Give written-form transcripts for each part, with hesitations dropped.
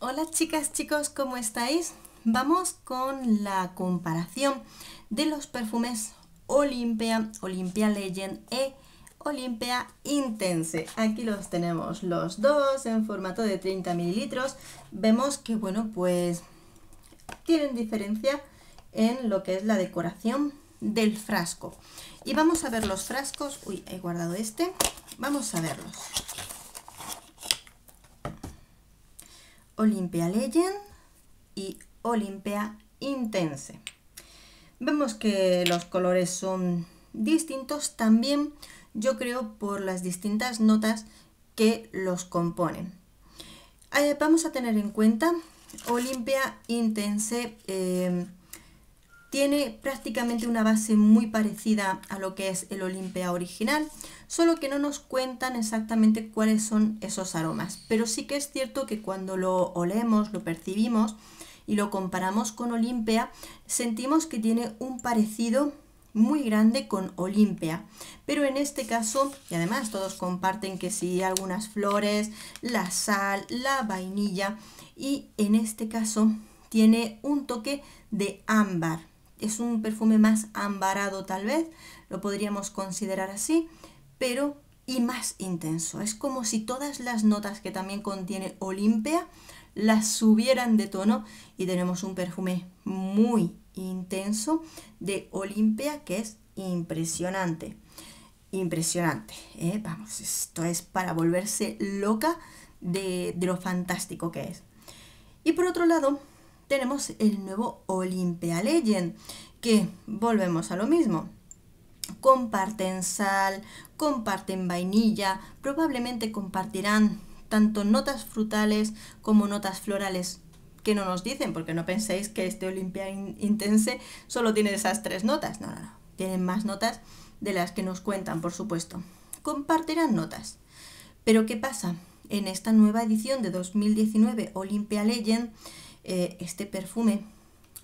Hola chicas, chicos, ¿cómo estáis? Vamos con la comparación de los perfumes Olympia, Olympia Legend e Olympia Intense. Aquí los tenemos los dos en formato de 30 mililitros. Vemos que, bueno, pues tienen diferencia en lo que es la decoración del frasco. Y vamos a ver los frascos. Uy, he guardado este. Vamos a verlos. Olympia Legend y Olympia Intense. Vemos que los colores son distintos también, yo creo, por las distintas notas que los componen. Vamos a tener en cuenta, Olympia Intense tiene prácticamente una base muy parecida a lo que es el Olympia original, solo que no nos cuentan exactamente cuáles son esos aromas. Pero sí que es cierto que cuando lo olemos, lo percibimos y lo comparamos con Olympia, sentimos que tiene un parecido muy grande con Olympia. Pero en este caso, y además todos comparten que sí, algunas flores, la sal, la vainilla, y en este caso tiene un toque de ámbar. Es un perfume más ambarado, tal vez, lo podríamos considerar así, pero y más intenso. Es como si todas las notas que también contiene Olympia las subieran de tono y tenemos un perfume muy intenso de Olympia que es impresionante. Impresionante, ¿eh? Vamos, esto es para volverse loca de lo fantástico que es. Y por otro lado, tenemos el nuevo Olympia Legend, que volvemos a lo mismo. Comparten sal, comparten vainilla, probablemente compartirán tanto notas frutales como notas florales, que no nos dicen, porque no penséis que este Olympia Intense solo tiene esas tres notas. No, tienen más notas de las que nos cuentan, por supuesto. Compartirán notas. Pero ¿qué pasa? En esta nueva edición de 2019 Olympia Legend, este perfume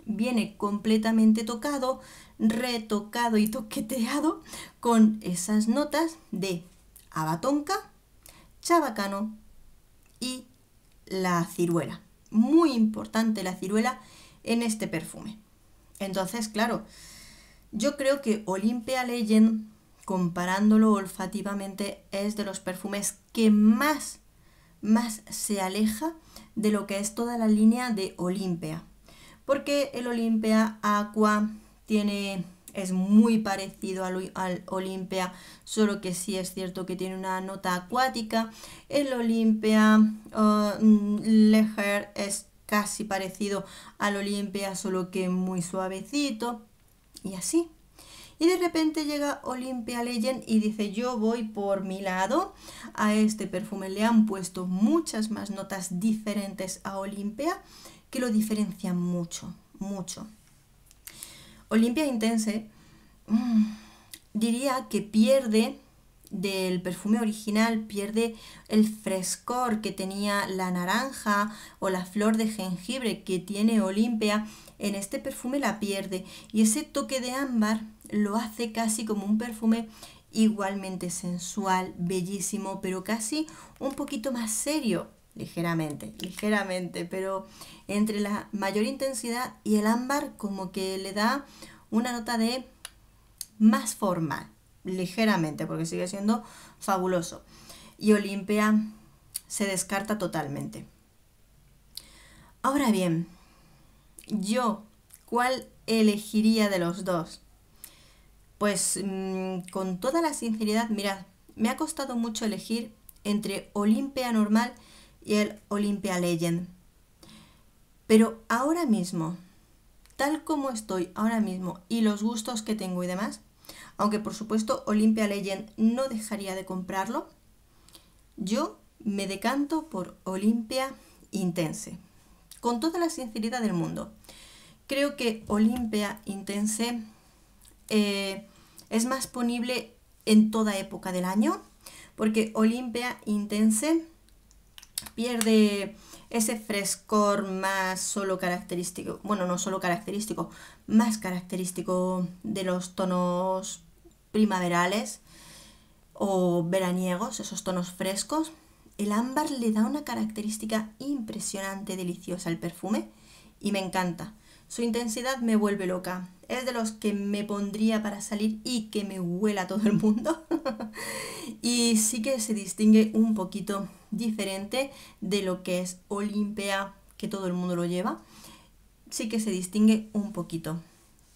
viene completamente tocado, retocado y toqueteado con esas notas de haba tonka, chabacano y la ciruela. Muy importante la ciruela en este perfume. Entonces, claro, yo creo que Olympia Legend, comparándolo olfativamente, es de los perfumes que más se aleja de lo que es toda la línea de Olympia. Porque el Olympia Aqua es muy parecido al Olympia, solo que sí es cierto que tiene una nota acuática. El Olympia Leger es casi parecido al Olympia, solo que muy suavecito. Y así. Y de repente llega Olympia Legend y dice, yo voy por mi lado. A este perfume le han puesto muchas más notas diferentes a Olympia, que lo diferencian mucho, mucho. Olympia Intense, diría que pierde del perfume original, pierde el frescor que tenía la naranja o la flor de jengibre que tiene Olympia. En este perfume la pierde y ese toque de ámbar lo hace casi como un perfume igualmente sensual, bellísimo, pero casi un poquito más serio, ligeramente, pero entre la mayor intensidad y el ámbar como que le da una nota de más formal, ligeramente, porque sigue siendo fabuloso. Y Olympia se descarta totalmente. Ahora bien, yo, ¿cuál elegiría de los dos? Pues con toda la sinceridad, mirad, me ha costado mucho elegir entre Olympia normal y el Olympia Legend. Pero ahora mismo, tal como estoy ahora mismo y los gustos que tengo y demás, aunque por supuesto Olympia Legend no dejaría de comprarlo, yo me decanto por Olympia Intense. Con toda la sinceridad del mundo. Creo que Olympia Intense es más ponible en toda época del año, porque Olympia Intense pierde ese frescor más solo característico, bueno, no solo característico, más característico de los tonos primaverales o veraniegos, esos tonos frescos. el ámbar le da una característica impresionante, deliciosa al perfume y me encanta. Su intensidad me vuelve loca. Es de los que me pondría para salir y que me huela todo el mundo. Y sí que se distingue un poquito diferente de lo que es Olympea, que todo el mundo lo lleva. Sí que se distingue un poquito.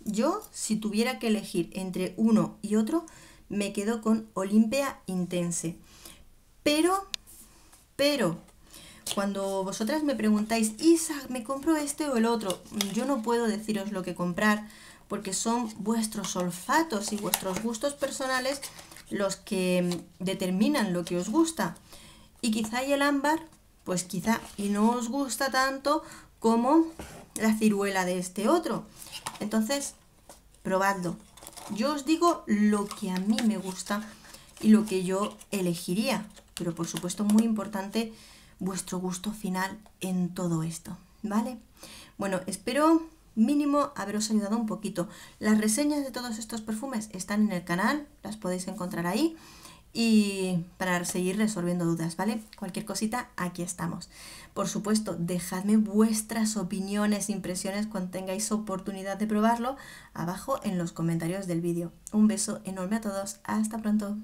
Yo, si tuviera que elegir entre uno y otro, me quedo con Olympea Intense. Pero, cuando vosotras me preguntáis, Isa, ¿me compro este o el otro? Yo no puedo deciros lo que comprar porque son vuestros olfatos y vuestros gustos personales los que determinan lo que os gusta. Y quizá y el ámbar, pues quizá y no os gusta tanto como la ciruela de este otro. Entonces, probadlo. Yo os digo lo que a mí me gusta y lo que yo elegiría. Pero por supuesto, muy importante vuestro gusto final en todo esto, ¿vale? Bueno, espero mínimo haberos ayudado un poquito. Las reseñas de todos estos perfumes están en el canal, las podéis encontrar ahí. Y para seguir resolviendo dudas, ¿vale? Cualquier cosita, aquí estamos. Por supuesto, dejadme vuestras opiniones, impresiones cuando tengáis oportunidad de probarlo abajo en los comentarios del vídeo. Un beso enorme a todos, hasta pronto.